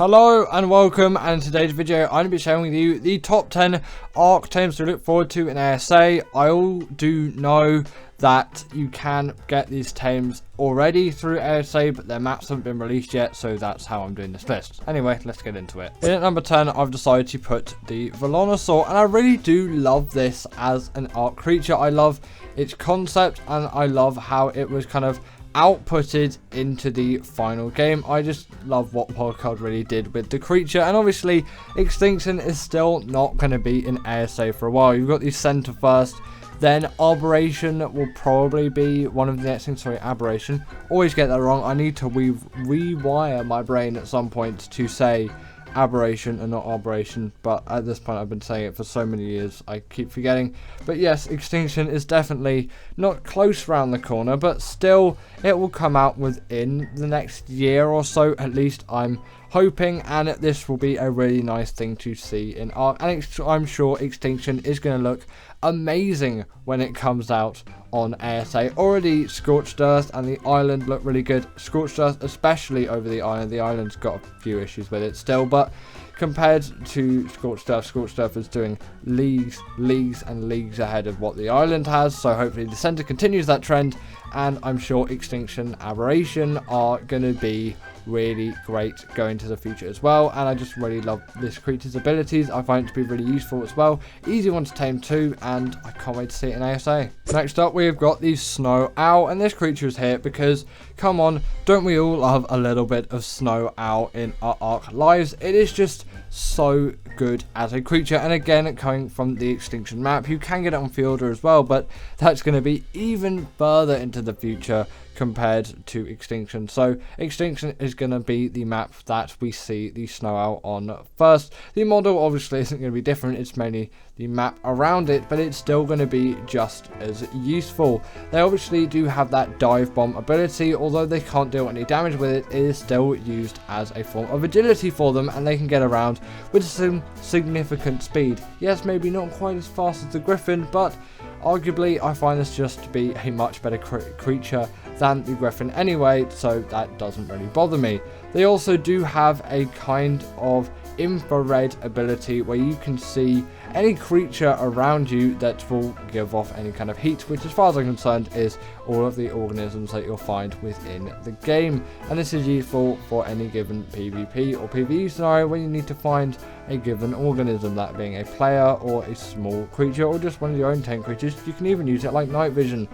Hello and welcome, and in today's video I'm going to be sharing with you the top 10 Ark Tames to look forward to in ASA. I all do know that you can get these tames already through ASA, but their maps haven't been released yet, so that's how I'm doing this list. Anyway, let's get into it. In at number 10, I've decided to put the Vonaur, and I really do love this as an Ark creature. I love its concept, and I love how it was kind of outputted into the final game. I just love what Wildcard really did with the creature, and obviously Extinction is still not going to be in ASA for a while. You've got the center first, then Aberration will probably be one of the next things. Sorry, Aberration. Always get that wrong. I need to rewire my brain at some point to say Aberration and not Aberration, but at this point I've been saying it for so many years I keep forgetting. But yes, Extinction is definitely not close round the corner, but still it will come out within the next year or so, at least I'm hoping, and this will be a really nice thing to see in Ark, and I'm sure Extinction is going to look amazing when it comes out on ASA. Already Scorched Earth and the island look really good. Scorched Earth especially over the island. The island's got a few issues with it still, but compared to Scorched Earth is doing leagues and leagues ahead of what the island has, so hopefully the center continues that trend, and I'm sure Extinction, Aberration are going to be really great going to the future as well. And I just really love this creature's abilities. I find it to be really useful as well. Easy one to tame too, and I can't wait to see it in ASA. Next up, we've got the Snow Owl, and this creature is here because, come on, don't we all love a little bit of Snow Owl in our Ark lives? It is just so good as a creature, and again, coming from the Extinction map, you can get it on Fielder as well, but that's going to be even further into the future compared to Extinction. So Extinction is going to be the map that we see the Snow Owl on first. The model obviously isn't going to be different, it's mainly the map around it, but it's still going to be just as useful. They obviously do have that dive bomb ability, although they can't deal any damage with it. It is still used as a form of agility for them, and they can get around with some significant speed. Yes, maybe not quite as fast as the Griffin, but arguably I find this just to be a much better creature than the Griffin anyway, so that doesn't really bother me. They also do have a kind of infrared ability where you can see any creature around you that will give off any kind of heat, which as far as I'm concerned is all of the organisms that you'll find within the game, and this is useful for any given PvP or PvE scenario when you need to find a given organism, that being a player or a small creature or just one of your own 10 creatures. You can even use it like night vision.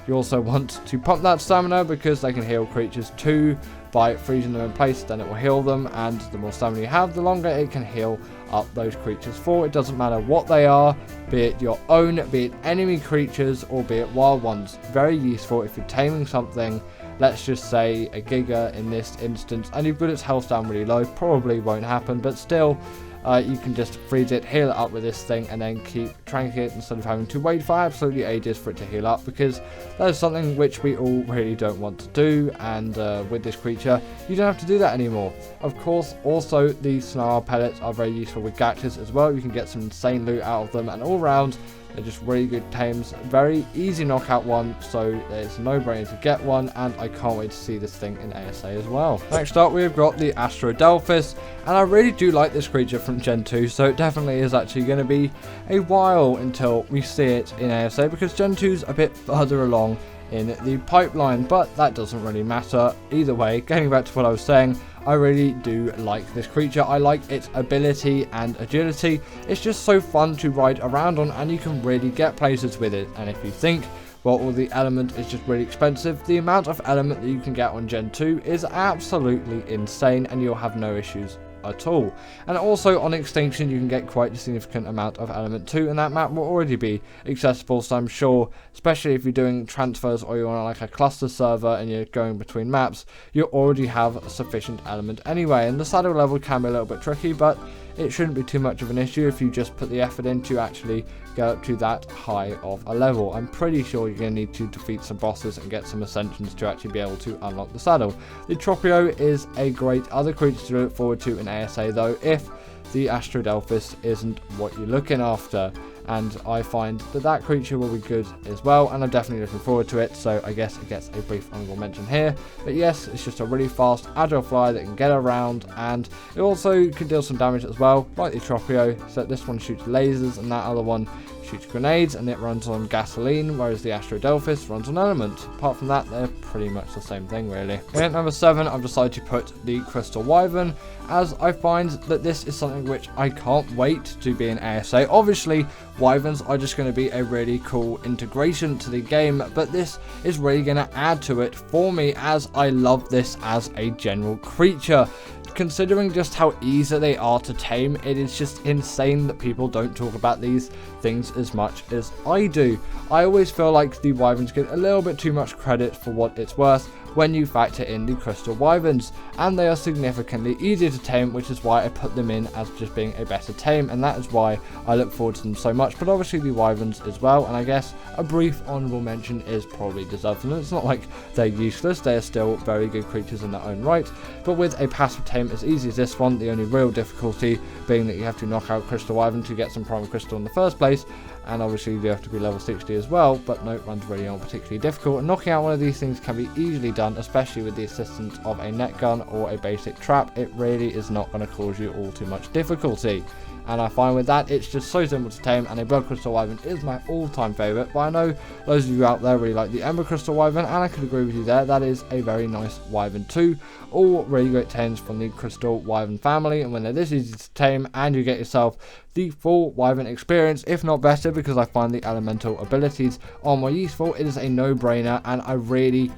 You also want to pump that stamina because they can heal creatures too by freezing them in place, then it will heal them, and the more stamina you have, the longer it can heal up those creatures for. It doesn't matter what they are, be it your own, be it enemy creatures, or be it wild ones. Very useful if you're taming something, let's just say a Giga in this instance, and you've got its health down really low. Probably won't happen, but still, you can just freeze it, heal it up with this thing, and then keep tranking it instead of having to wait for absolutely ages for it to heal up, because that is something which we all really don't want to do, and with this creature you don't have to do that anymore. Of course, also the Snow Owl pellets are very useful with Gactus as well. You can get some insane loot out of them, and all round they're just really good tames. Very easy knockout one, so it's a no-brainer to get one, and I can't wait to see this thing in ASA as well. Next up, we've got the Asterid Alphus, and I really do like this creature from Gen 2, so it definitely is actually going to be a while until we see it in ASA, because Gen 2's a bit further along in the pipeline, but that doesn't really matter either way. Getting back to what I was saying, I really do like this creature. I like its ability and agility. It's just so fun to ride around on, and you can really get places with it. And if you think, well, all the element is just really expensive, the amount of element that you can get on Gen 2 is absolutely insane, and you'll have no issues at all. And also on Extinction you can get quite a significant amount of element too, and that map will already be accessible, so I'm sure, especially if you're doing transfers or you're on like a cluster server and you're going between maps, you already have sufficient element anyway. And the saddle level can be a little bit tricky, but it shouldn't be too much of an issue if you just put the effort in to actually get up to that high of a level. I'm pretty sure you're going to need to defeat some bosses and get some ascensions to actually be able to unlock the saddle. The Tropio is a great other creature to look forward to in ASA though, if the Asterid Alphus isn't what you're looking after. and I find that that creature will be good as well, and I'm definitely looking forward to it, so I guess it gets a brief honorable mention here. But yes, it's just a really fast, agile flyer that can get around, and it also can deal some damage as well, like the Tropio, so this one shoots lasers, and that other one shoots grenades, and it runs on gasoline, whereas the Asterid Alphus runs on element. Apart from that, they're pretty much the same thing, really. At number 7, I've decided to put the Crystal Wyvern, as I find that this is something which I can't wait to be an ASA. Obviously, Wyverns are just going to be a really cool integration to the game, but this is really going to add to it for me, as I love this as a general creature. Considering just how easy they are to tame, it is just insane that people don't talk about these things as much as I do. I always feel like the Wyverns get a little bit too much credit for what it's worth when you factor in the Crystal Wyverns, and they are significantly easier to tame, which is why I put them in as just being a better tame, and that is why I look forward to them so much. But obviously the Wyverns as well, and I guess a brief honourable mention is probably deserved, and it's not like they're useless, they are still very good creatures in their own right, but with a passive tame as easy as this one, the only real difficulty being that you have to knock out Crystal Wyvern to get some Primal Crystal in the first place, and obviously you have to be level 60 as well, but no, runs really aren't particularly difficult, and knocking out one of these things can be easily done, especially with the assistance of a net gun or a basic trap. It really is not going to cause you all too much difficulty. And I find with that, it's just so simple to tame, and a Blood Crystal Wyvern is my all-time favourite, but I know those of you out there really like the Ember Crystal Wyvern, and I could agree with you there. That is a very nice Wyvern too. All really great tames from the Crystal Wyvern family, and when they're this easy to tame and you get yourself the full Wyvern experience, if not better, because I find the elemental abilities are more useful, it is a no-brainer, and I really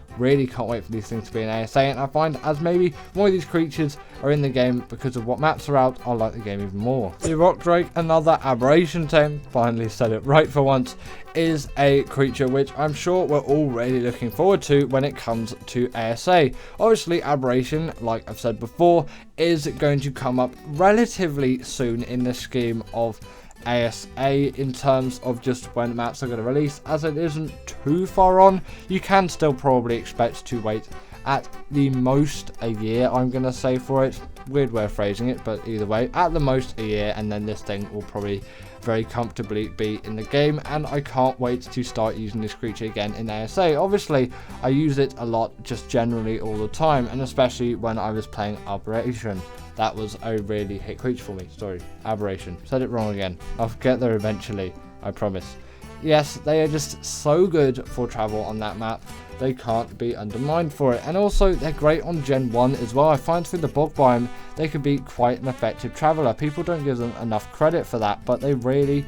can't wait for these things to be an ASA. And I find as maybe more of these creatures are in the game because of what maps are out, I like the game even more. The Rock Drake, another aberration tame, finally said it right for once, is a creature which I'm sure we're all really looking forward to when it comes to ASA. Obviously, aberration, like I've said before, is going to come up relatively soon in the scheme of ASA in terms of just when maps are going to release, as it isn't too far on. You can still probably expect to wait at the most a year, I'm going to say for it. Weird way of phrasing it, but either way, at the most a year, and then this thing will probably very comfortably be in the game, and I can't wait to start using this creature again in ASA. Obviously, I use it a lot just generally all the time, and especially when I was playing Aberration. That was a really hit creature for me. Sorry, Aberration. Said it wrong again. I'll get there eventually, I promise. Yes, they are just so good for travel on that map. They can't be undermined for it. And also, they're great on Gen 1 as well. I find through the bog biome, they could be quite an effective traveller. People don't give them enough credit for that, but they really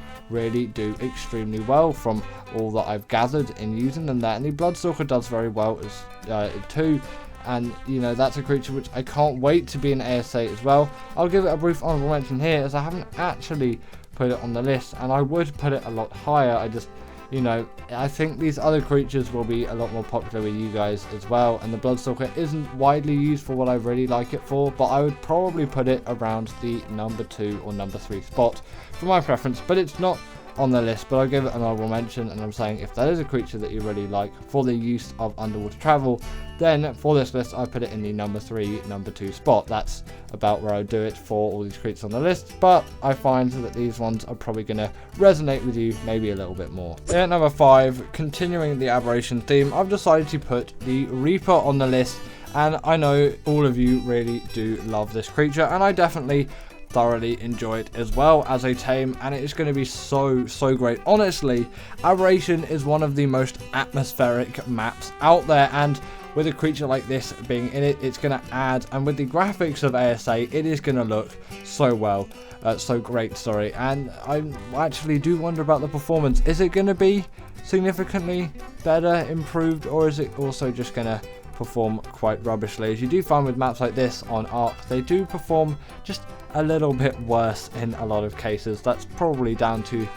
do extremely well from all that I've gathered in using them there. And the Bloodstalker does very well as too. And, you know, that's a creature which I can't wait to be an ASA as well. I'll give it a brief honourable mention here, as I haven't actually put it on the list, and I would put it a lot higher. I just, you know, I think these other creatures will be a lot more popular with you guys as well, and the Bloodstalker isn't widely used for what I really like it for, but I would probably put it around the number 2 or number 3 spot for my preference. But it's not on the list, but I'll give it an honorable mention, and I'm saying if that is a creature that you really like for the use of underwater travel, then for this list I put it in the number 3, number 2 spot. That's about where I do it for all these creatures on the list, but I find that these ones are probably going to resonate with you maybe a little bit more. At number 5, continuing the aberration theme, I've decided to put the Reaper on the list, and I know all of you really do love this creature, and I definitely thoroughly enjoy it as well as a tame, and it is going to be so great. Honestly, Aberration is one of the most atmospheric maps out there, and with a creature like this being in it, it's going to add, and with the graphics of ASA, it is going to look so well, so great, sorry. And I actually do wonder about the performance. Is it going to be significantly better, improved, or is it also just going to perform quite rubbishly? As you do find with maps like this on Ark, they do perform just a little bit worse in a lot of cases. That's probably down to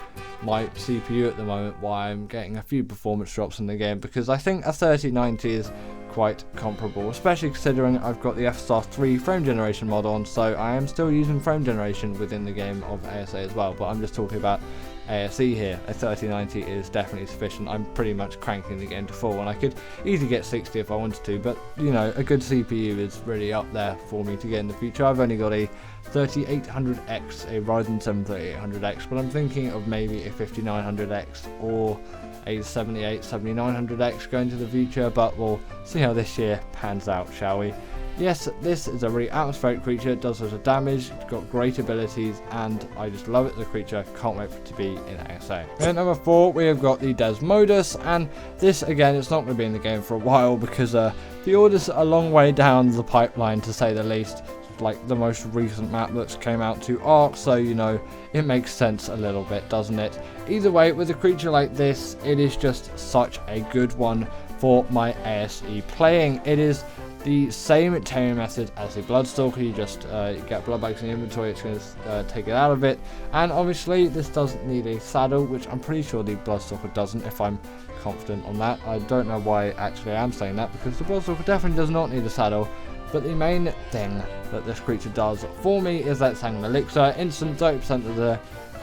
my CPU at the moment, why I'm getting a few performance drops in the game, because I think a 3090 is quite comparable, especially considering I've got the F*3 frame generation mod on, so I am still using frame generation within the game of ASA as well, but I'm just talking about ASE here. A 3090 is definitely sufficient. I'm pretty much cranking the game to full, and I could easily get 60 if I wanted to, but you know, a good CPU is really up there for me to get in the future. I've only got a 3800X, a Ryzen 7 3800X, but I'm thinking of maybe a 5900X or a 7900X going to the future, but we'll see how this year pans out, shall we? Yes, this is a really atmospheric creature, it does a lot of damage, it's got great abilities, and I just love it as a creature, can't wait for it to be in ASA. At number 4, we have got the Des Modus, and this, again, it's not going to be in the game for a while, because the order's a long way down the pipeline, to say the least. It's like the most recent map that's came out to Ark, so, you know, it makes sense a little bit, doesn't it? Either way, with a creature like this, it is just such a good one for my ASE playing. It is the same taming method as the Bloodstalker. You just get blood bags in the inventory, it's going to take it out of it. And obviously this doesn't need a saddle, which I'm pretty sure the Bloodstalker doesn't, if I'm confident on that. I don't know why actually I am saying that, because the Bloodstalker definitely does not need a saddle. But the main thing that this creature does for me is that Sang Elixir, instant 30% of the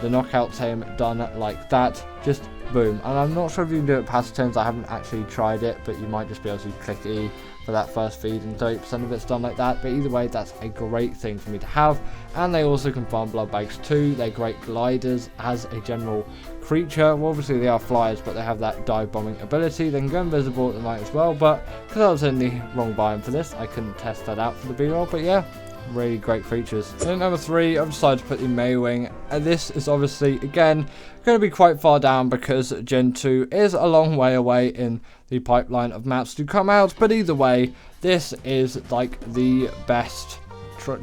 knockout tame done like that, just boom. And I'm not sure if you can do it past turns, I haven't actually tried it, but you might just be able to click E for that first feed and 30% of it's done like that. But either way, that's a great thing for me to have. And they also can farm blood bags too. They're great gliders as a general creature. Well, obviously they are flyers, but they have that dive bombing ability. They can go invisible at the night as well, but because I was in the wrong biome for this, I couldn't test that out for the B-roll. But yeah, really great creatures. Then number 3, I've decided to put the Maywing, and this is obviously again going to be quite far down because Gen 2 is a long way away in the pipeline of maps to come out. But either way, this is like the best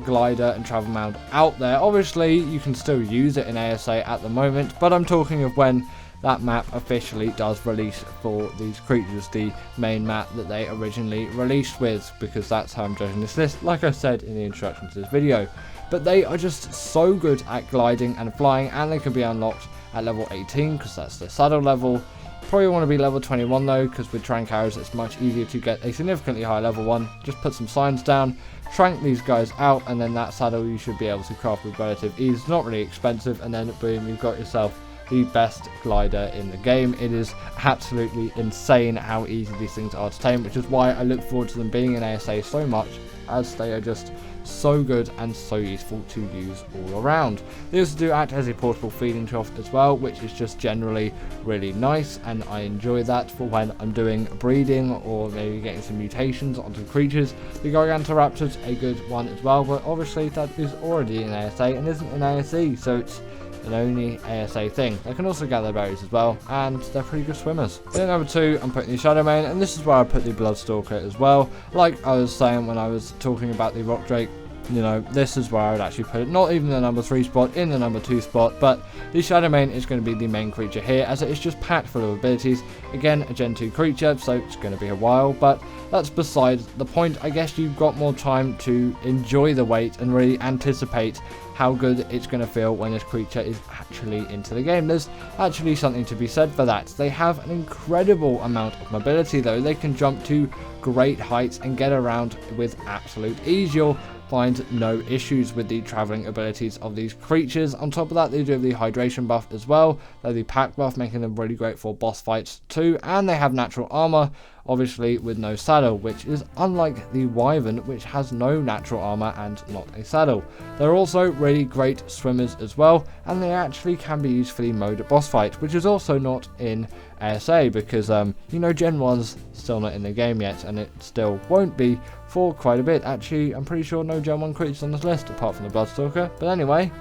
glider and travel mound out there. Obviously you can still use it in ASA at the moment, but I'm talking of when that map officially does release for these creatures, the main map that they originally released with, because that's how I'm judging this list, like I said in the introduction to this video. But they are just so good at gliding and flying, and they can be unlocked at level 18 because that's the saddle level. Probably want to be level 21 though, because with Trancaros it's much easier to get a significantly higher level 1. Just put some signs down, trank these guys out, and then that saddle you should be able to craft with relative ease. Not really expensive, and then boom, you've got yourself the best glider in the game. It is absolutely insane how easy these things are to tame, which is why I look forward to them being in ASA so much, as they are just so good and so useful to use all around. They also do act as a portable feeding trough as well, which is just generally really nice, and I enjoy that for when I'm doing breeding or maybe getting some mutations onto creatures. The Gigantoraptor's a good one as well, but obviously that is already in ASA and isn't in ASE, so it's an only ASA thing. They can also gather berries as well, and they're pretty good swimmers. Then number 2, I'm putting the Shadowmane, and this is where I put the Bloodstalker as well. Like I was saying when I was talking about the Rock Drake, you know, this is where I would actually put it. Not even the number 3 spot, in the number 2 spot, but the Shadowmane is going to be the main creature here, as it is just packed full of abilities. Again, a Gen 2 creature, so it's going to be a while, but that's beside the point. I guess you've got more time to enjoy the wait and really anticipate how good it's going to feel when this creature is actually into the game. There's actually something to be said for that. They have an incredible amount of mobility though. They can jump to great heights and get around with absolute ease. You'll find no issues with the traveling abilities of these creatures. On top of that, they do have the hydration buff as well. They're the pack buff, making them really great for boss fights too, and they have natural armor, obviously with no saddle, which is unlike the Wyvern, which has no natural armor and not a saddle. They're also really great swimmers as well, and they actually can be used for the mode boss fight, which is also not in ASA, because you know, Gen 1's still not in the game yet, and it still won't be for quite a bit. Actually, I'm pretty sure no Gen 1 creatures on this list apart from the Bloodstalker. But anyway,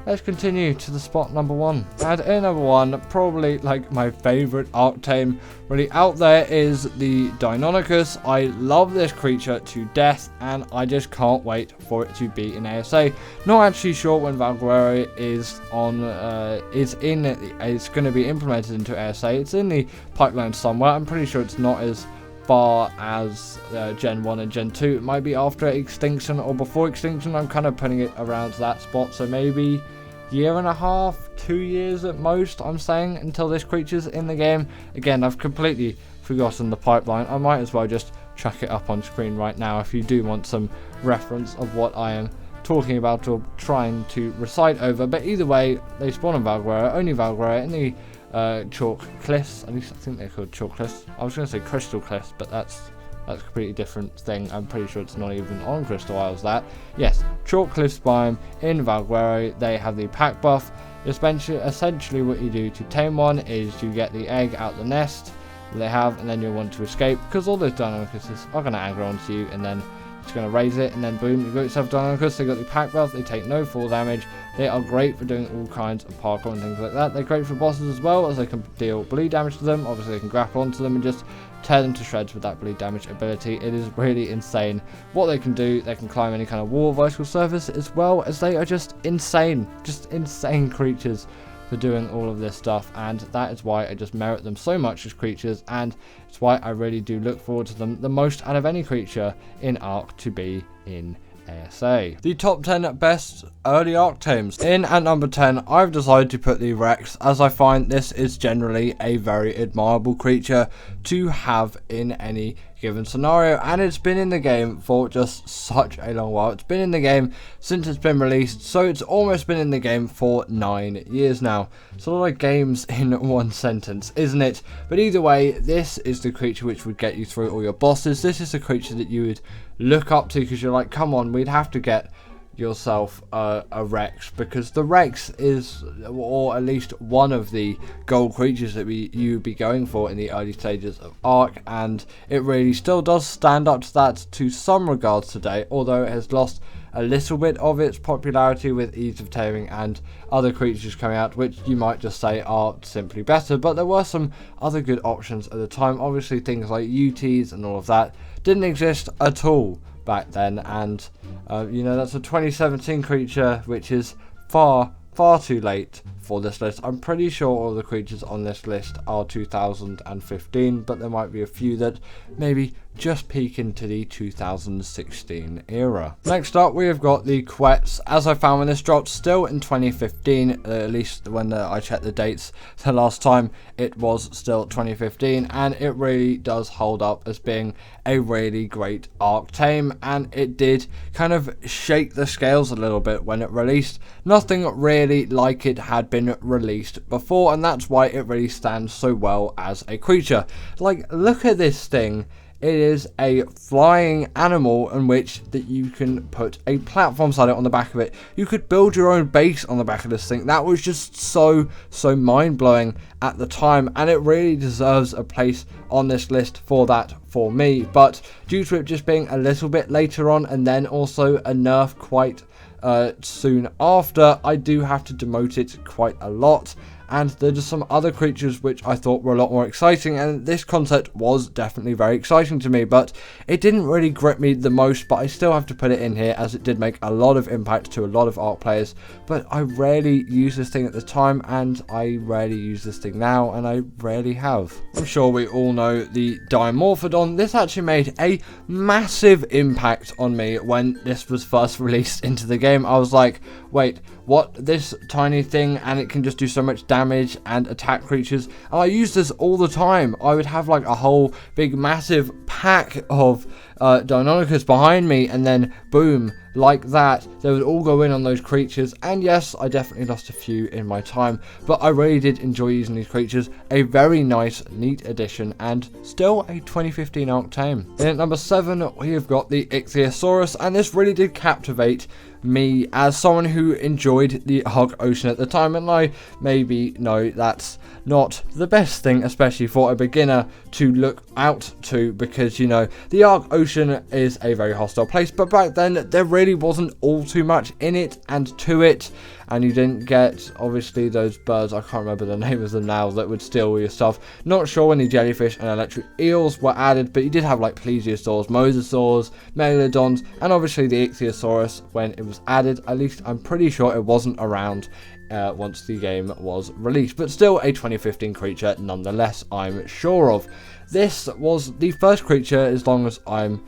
let's continue to the spot number 1. And in number 1, probably like my favorite Ark Tame really out there, is the Deinonychus. I love this creature to death, and I just can't wait for it to be in ASA. Not actually sure when Valguero is on, it's going to be implemented into ASA. It's in the pipeline somewhere. I'm pretty sure it's not as far as Gen 1 and Gen 2. It might be after Extinction or before Extinction. I'm kind of putting it around that spot, so maybe year and a half, 2 years at most, I'm saying, until this creature's in the game. Again, I've completely forgotten the pipeline. I might as well just chuck it up on screen right now if you do want some reference of what I am talking about or trying to recite over. But either way, they spawn on Valguero, only Valguero, in the chalk cliffs. At least I think they're called chalk cliffs. I was going to say crystal cliffs, but that's a completely different thing. I'm pretty sure it's not even on Crystal Isles. That, yes, Chalk Cliffs biome in Valguero, they have the pack buff. Essentially what you do to tame one is you get the egg out the nest they have, and then you'll want to escape because all those Deinonychuses are going to aggro onto you, and then it's going to raise it, and then boom, you've got yourself Deinonychus. They got the pack buff, they take no fall damage, they are great for doing all kinds of parkour and things like that. They're great for bosses as well, as they can deal bleed damage to them. Obviously they can grapple onto them and just tear them to shreds with that bleed damage ability. It is really insane what they can do. They can climb any kind of wall, vertical surface, as well as they are just insane creatures for doing all of this stuff, and that is why I just merit them so much as creatures, and it's why I really do look forward to them the most out of any creature in Ark to be in ASA. The top 10 best early Ark Tames. In at number 10, I've decided to put the Rex, as I find this is generally a very admirable creature to have in any given scenario, and it's been in the game for just such a long while. It's been in the game since it's been released, so it's almost been in the game for 9 years now. It's a lot of games in one sentence, isn't it? But either way, this is the creature which would get you through all your bosses. This is the creature that you would look up to, because you're like, come on, we'd have to get yourself a Rex, because the Rex is, or at least one of the gold creatures that you would be going for in the early stages of Ark, and it really still does stand up to that to some regards today, although it has lost a little bit of its popularity with ease of taming and other creatures coming out, which you might just say are simply better. But there were some other good options at the time. Obviously things like UTs and all of that didn't exist at all back then, and you know, that's a 2017 creature, which is far too late for this list. I'm pretty sure all the creatures on this list are 2015, but there might be a few that maybe just peek into the 2016 era. Next up, we have got the Quets. As I found when this dropped, still in 2015, at least when I checked the dates the last time, it was still 2015, and it really does hold up as being a really great Ark Tame, and it did kind of shake the scales a little bit when it released. Nothing really like it had been released before, and that's why it really stands so well as a creature. Like, look at this thing. It is a flying animal in which that you can put a platform side on the back of it. You could build your own base on the back of this thing. That was just so mind-blowing at the time, and it really deserves a place on this list for that for me. But due to it just being a little bit later on, and then also a nerf quite soon after, I do have to demote it quite a lot. And there are some other creatures which I thought were a lot more exciting, and this concept was definitely very exciting to me, but it didn't really grip me the most. But I still have to put it in here, as it did make a lot of impact to a lot of Ark players. But I rarely used this thing at the time, and I rarely use this thing now, and I rarely have. I'm sure we all know the Dimorphodon. This actually made a massive impact on me when this was first released into the game. I was like, wait, what? This tiny thing, and it can just do so much damage and attack creatures. And I used this all the time. I would have like a whole big massive pack of Deinonychus behind me, and then boom, like that, they would all go in on those creatures. And yes, I definitely lost a few in my time, but I really did enjoy using these creatures. A very nice, neat addition, and still a 2015 Ark Tame. In at number 7, we have got the Ichthyosaurus, and this really did captivate me as someone who enjoyed the Ark Ocean at the time, and I maybe know that's not the best thing, especially for a beginner, to look out to, because, you know, the Ark Ocean is a very hostile place, but back then there really wasn't all too much in it and to it, and you didn't get, obviously, those birds, I can't remember the name of them now, that would steal all your stuff. Not sure when the jellyfish and electric eels were added, but you did have like plesiosaurs, mosasaurs, megalodons, and obviously the Ichthyosaurus when it was added. At least I'm pretty sure it wasn't around once the game was released, but still a 2015 creature nonetheless, I'm sure of. This was the first creature, as long as I'm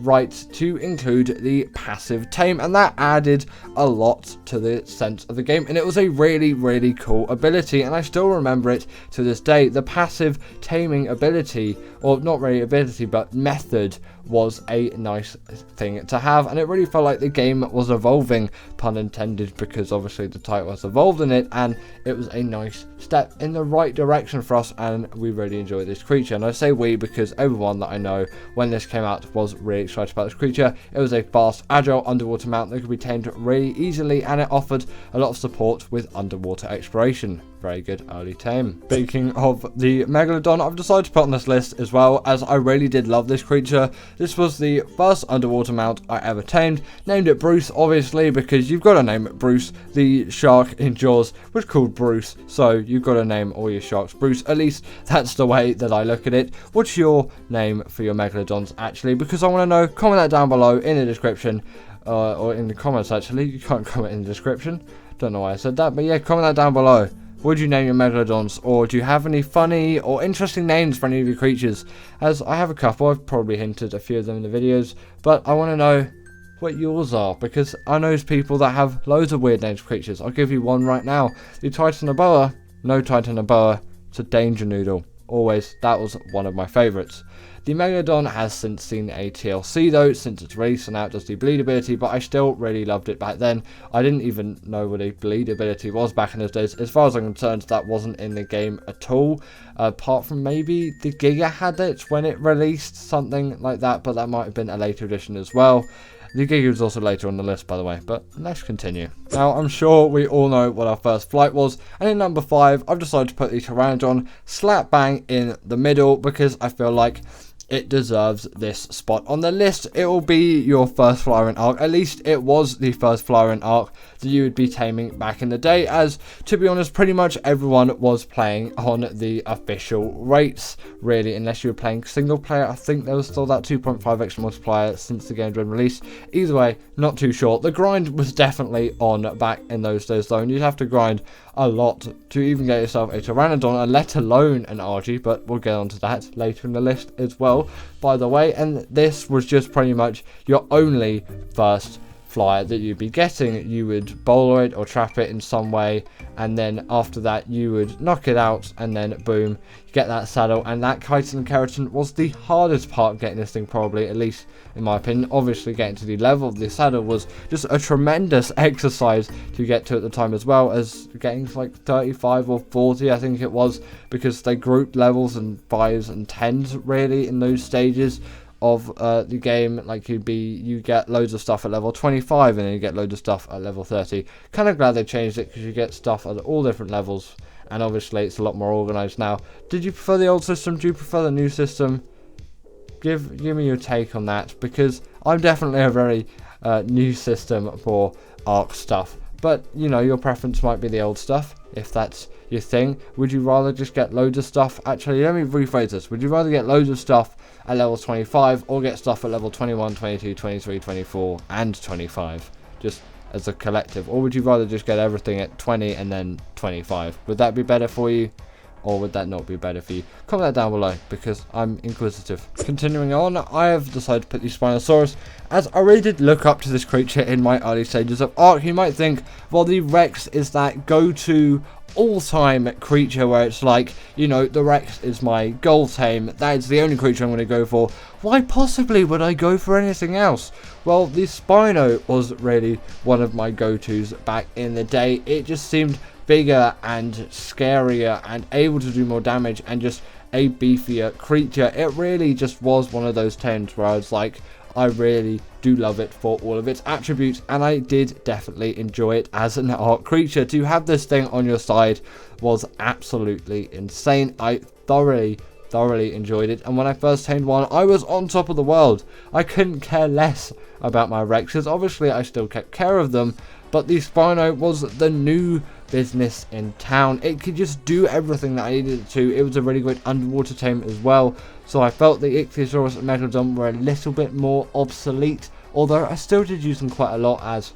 right, to include the passive tame, and that added a lot to the sense of the game, and it was a really cool ability, and I still remember it to this day. The passive taming ability, or not really ability but method, was a nice thing to have, and it really felt like the game was evolving, pun intended, because obviously the title has evolved in it, and it was a nice step in the right direction for us, and we really enjoyed this creature. And I say we because everyone that I know when this came out was really excited about this creature. It was a fast, agile underwater mount that could be tamed really easily, and it offered a lot of support with underwater exploration. Very good early tame. Speaking of the Megalodon, I've decided to put on this list as well, as I really did love this creature. This was the first underwater mount I ever tamed. Named it Bruce, obviously, because you've got to name it Bruce. The shark in Jaws was called Bruce, so you've got to name all your sharks Bruce. At least that's the way that I look at it. What's your name for your Megalodons, actually? Because I want to know. Comment that down below in the description, or in the comments, actually. You can't comment in the description. Don't know why I said that, but yeah, comment that down below. Would you name your Megalodons, or do you have any funny or interesting names for any of your creatures? As I have a couple, I've probably hinted a few of them in the videos, but I want to know what yours are, because I know people that have loads of weird names for creatures. I'll give you one right now. The Titanoboa, no Titanoboa, it's a danger noodle. Always, that was one of my favourites. The Megalodon has since seen a TLC though, since its release, and now it does the bleed ability, but I still really loved it back then. I didn't even know what a bleed ability was back in those days. As far as I'm concerned, that wasn't in the game at all, apart from maybe the Giga had it when it released, something like that, but that might have been a later edition as well. The Giga was also later on the list, by the way, but let's continue. Now, I'm sure we all know what our first flight was, and in number 5, I've decided to put the Tanon Slapbang in the middle, because I feel like it deserves this spot on the list. It will be your first flyer in Ark. At least it was the first flyer in Ark that you would be taming back in the day, as, to be honest, pretty much everyone was playing on the official rates, really, unless you were playing single player. I think there was still that 2.5 extra multiplier since the game had been released. Either way, not too sure. The grind was definitely on back in those days, though, and you'd have to grind a lot to even get yourself a Pteranodon, and let alone an RG, but we'll get onto that later in the list as well, by the way. And this was just pretty much your only first flyer that you'd be getting. You would bowler it or trap it in some way, and then after that you would knock it out, and then boom, you get that saddle. And that chitin and keratin was the hardest part of getting this thing, probably, at least in my opinion. Obviously getting to the level of the saddle was just a tremendous exercise to get to at the time, as well as getting to like 35 or 40 I think it was, because they grouped levels and 5s and 10s really in those stages of the game. Like you get loads of stuff at level 25, and then you get loads of stuff at level 30. Kind of glad they changed it, because you get stuff at all different levels, and obviously it's a lot more organized now. Did you prefer the old system? Do you prefer the new system? Give me your take on that, because I'm definitely a very new system for Ark stuff, but you know, your preference might be the old stuff if that's your thing. Would you rather just get loads of stuff? Actually, let me rephrase this. Would you rather get loads of stuff at level 25, or get stuff at level 21, 22, 23, 24 and 25 just as a collective? Or would you rather just get everything at 20 and then 25? Would that be better for you, or would that not be better for you? Comment that down below, because I'm inquisitive. Continuing on, I have decided to put the Spinosaurus, as I really did look up to this creature in my early stages of Ark. You might think, well, the Rex is that go-to all-time creature where it's like, you know, the Rex is my goal tame, that is the only creature I'm going to go for. Why possibly would I go for anything else? Well, the Spino was really one of my go-tos back in the day. It just seemed bigger and scarier and able to do more damage, and just a beefier creature. It really just was one of those tames where I was like, I really do love it for all of its attributes, and I did definitely enjoy it as an Ark creature. To have this thing on your side was absolutely insane. I thoroughly enjoyed it, and when I first tamed one, I was on top of the world. I couldn't care less about my Rexes. Obviously I still kept care of them, but the Spino was the new business in town. It could just do everything that I needed it to. It was a really great underwater tame as well, so I felt the Ichthyosaurus and Megalodon were a little bit more obsolete, although I still did use them quite a lot, as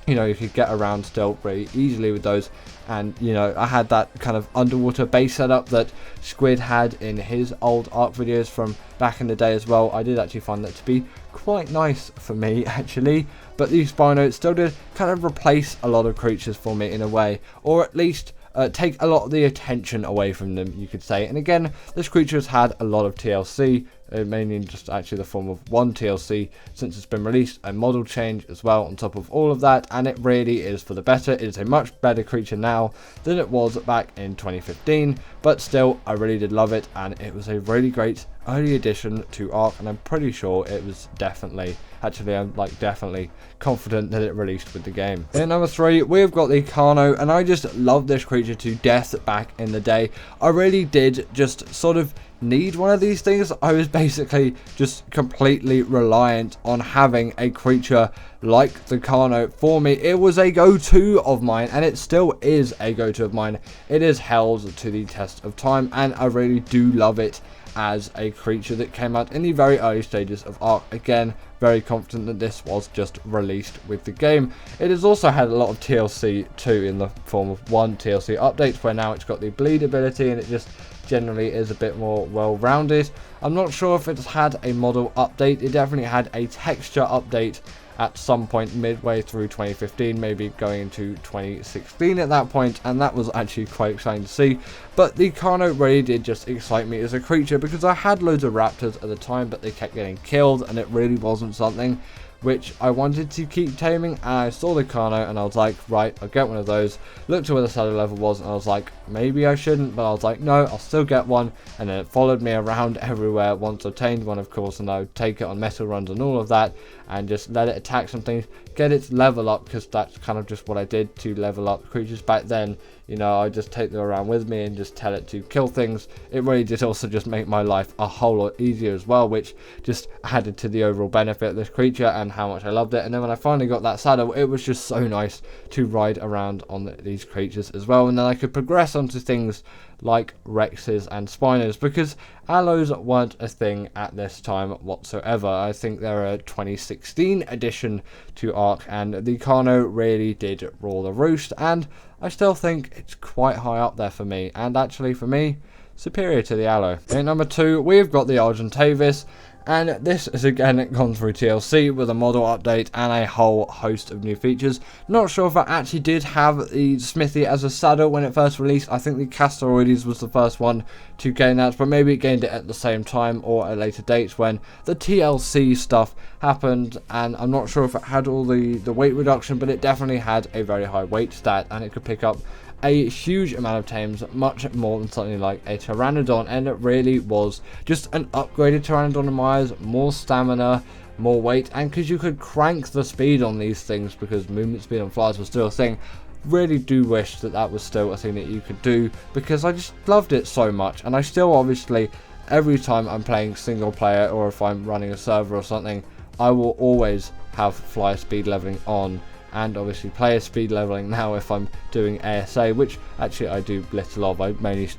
you know, you could get around still very easily with those. And you know, I had that kind of underwater base setup that Squid had in his old Ark videos from back in the day as well. I did actually find that to be quite nice for me, actually. But the Spino still did kind of replace a lot of creatures for me in a way, or at least take a lot of the attention away from them, you could say. And again, this creature has had a lot of TLC mainly just actually the form of one TLC, since it's been released, a model change as well on top of all of that, and it really is for the better. It is a much better creature now than it was back in 2015, but still I really did love it, and it was a really great early addition to Ark, and I'm pretty sure it was definitely, actually I'm like definitely confident that it released with the game. In number 3 we've got the Carot, and I just love this creature to death back in the day. I really did just sort of need one of these things. I was basically just completely reliant on having a creature like the Carot for me. It was a go-to of mine, and it still is a go-to of mine. It is held to the test of time, and I really do love it as a creature that came out in the very early stages of Ark. Again, very confident that this was just released with the game. It has also had a lot of TLC too, in the form of one TLC update, where now it's got the bleed ability, and it just generally is a bit more well-rounded. I'm not sure if it's had a model update. It definitely had a texture update at some point midway through 2015, maybe going into 2016 at that point, and that was actually quite exciting to see. But the Carot really did just excite me as a creature, because I had loads of raptors at the time, but they kept getting killed, and it really wasn't something which I wanted to keep taming. And I saw the Carot and I was like, right, I'll get one of those. Looked at where the shadow level was, and I was like, maybe I shouldn't, but I was like, no, I'll still get one. And then it followed me around everywhere once I obtained one, of course, and I would take it on metal runs and all of that, and just let it attack some things, get its level up, because that's kind of just what I did to level up creatures back then. You know, I just take them around with me and just tell it to kill things. It really did also just make my life a whole lot easier as well, which just added to the overall benefit of this creature and how much I loved it. And then when I finally got that saddle, it was just so nice to ride around on these creatures as well. And then I could progress onto things like Rexes and Spinos, because allos weren't a thing at this time whatsoever. I think they're a 2016 addition to Ark, and the Carot really did rule the roost, and I still think it's quite high up there for me, and actually for me, superior to the allo. In number 2 we've got the Argentavis, and this is again gone through TLC with a model update and a whole host of new features. Not sure if I actually did have the Smithy as a saddle when it first released. I think the Castoroides was the first one to gain that, but maybe it gained it at the same time or at a later date when the TLC stuff happened. And I'm not sure if it had all the weight reduction, but it definitely had a very high weight stat, and it could pick up a huge amount of tames, much more than something like a Pteranodon, and it really was just an upgraded Pteranodon in my eyes. More stamina, more weight, and because you could crank the speed on these things, because movement speed on flies was still a thing. Really do wish that that was still a thing that you could do, because I just loved it so much. And I still, obviously, every time I'm playing single player or if I'm running a server or something, I will always have flyer speed leveling on, and obviously player speed leveling now if I'm doing ASA, which actually I do little of. I mainly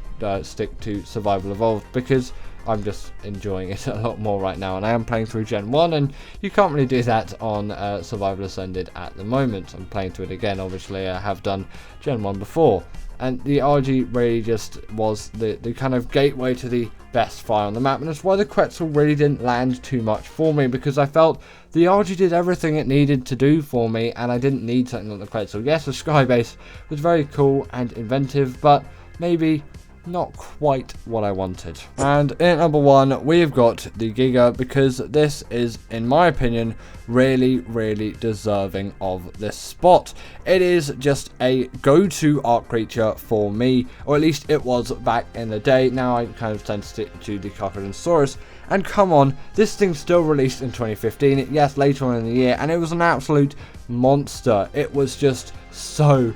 stick to Survival Evolved, because I'm just enjoying it a lot more right now, and I am playing through Gen 1, and you can't really do that on Survival Ascended at the moment. I'm playing through it again, obviously I have done Gen 1 before, and the RG really just was the kind of gateway to the best fire on the map, and that's why the Quetzal really didn't land too much for me, because I felt the RG did everything it needed to do for me, and I didn't need something like the Quetzal. Yes, the Skybase was very cool and inventive, but maybe not quite what I wanted. And in number 1 we've got the Giga, because this is, in my opinion, really deserving of this spot. It is just a go-to Ark creature for me, or at least it was back in the day. Now I kind of tend to stick to the Castoroides. And come on, this thing still released in 2015, yes, later on in the year, and it was an absolute monster. It was just so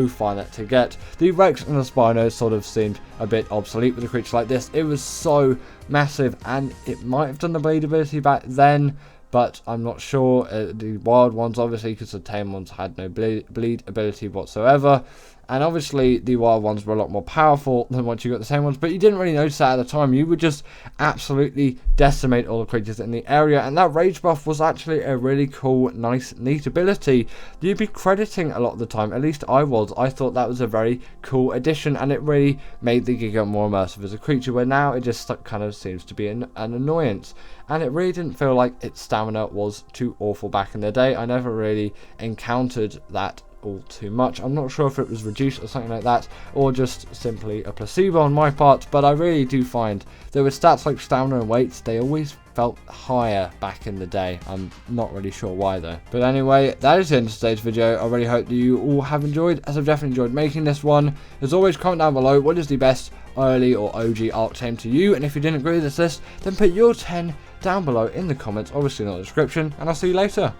fun to get. The Rex and the Spinos sort of seemed a bit obsolete with a creature like this. It was so massive, and it might have done the bleed ability back then, but I'm not sure. The wild ones, obviously, because the tame ones had no bleed ability whatsoever. And obviously the wild ones were a lot more powerful than once you got the same ones, but you didn't really notice that at the time. You would just absolutely decimate all the creatures in the area, and that rage buff was actually a really cool, nice, neat ability that you'd be crediting a lot of the time. At least I was. I thought that was a very cool addition, and it really made the Giga more immersive as a creature, where now it just kind of seems to be an annoyance. And it really didn't feel like its stamina was too awful back in the day. I never really encountered that all too much. I'm not sure if it was reduced or something like that, or just simply a placebo on my part, but I really do find that with stats like stamina and weights, they always felt higher back in the day. I'm not really sure why though. But anyway, that is the end of today's video. I really hope that you all have enjoyed, as I've definitely enjoyed making this one. As always, comment down below what is the best early or OG Ark Tame to you, and if you didn't agree with this list, then put your 10 down below in the comments, obviously not in the description, and I'll see you later.